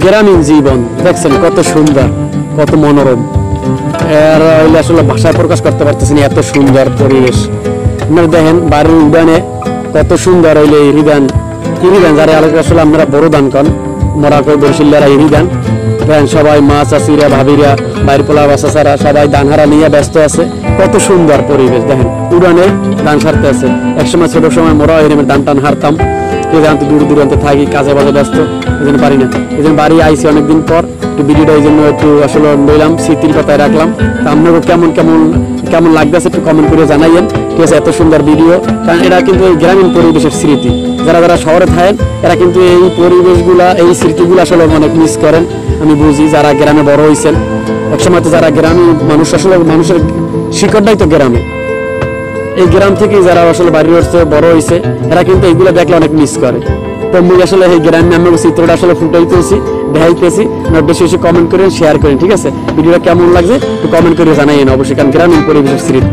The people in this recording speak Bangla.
গ্রামীণ জীবন দেখছেন কত সুন্দর, কত মনোরম। আর হইলে আসলে ভাষায় প্রকাশ করতে পারতেছি না, এত সুন্দর পরিবেশ। আপনারা দেখেন বাড়ির উদ্যানে কত সুন্দর হইলে ইরিদান যারা আসলে আমরা বড় দান কন মরা কই বরিশিল্লারা ইরিদান দেখেন, সবাই মা চাষিরা ভাবিরা বাইর পোলা বাসাচারা সবাই ধান হারা নিয়ে ব্যস্ত আছে। কত সুন্দর পরিবেশ দেখেন, উড়ানে ধান সারতে আছে। একসময় ছোট সময় মোরা এরমের ধান টান হারতাম, তো দূর দূরান্তে থাকি, কাজে বাজে ব্যস্ত, এই জন্য পারি না। এই জন্য বাড়ি আইসি অনেকদিন পর, একটু ভিডিওটা এই জন্য একটু আসলে নিলাম, স্মৃতির কথায় রাখলাম। তা আপনাকে কেমন লাগতেছে একটু কমেন্ট করে জানাইয়েন, ঠিক আছে? এত সুন্দর ভিডিও, কারণ এরা কিন্তু এই গ্রামীণ পরিবেশের স্মৃতি। যারা শহরে থাকেন এরা কিন্তু এই পরিবেশগুলা, এই স্মৃতিগুলো আসলে অনেক মিস করেন। আমি বুঝি যারা গ্রামে বড় হয়েছেন, একসময় তো যারা গ্রামীণ মানুষ, আসলে মানুষের শিকড়টাই তো গ্রামে। এই গ্রাম থেকে যারা আসলে বাড়ি হচ্ছে বড় হয়েছে, এরা কিন্তু এইগুলো দেখলে অনেক মিস করে। তো আমি আসলে এই গ্রাম নামের চিত্রটা আসলে ফুটাইতেছি, দেখাইতেছি। বেশি বেশি কমেন্ট করেন, শেয়ার করেন, ঠিক আছে? ভিডিওটা কেমন লাগছে একটু কমেন্ট করে জানাইয়েন অবশ্যই, কারণ গ্রামীণ পরিবেশের স্মৃতি।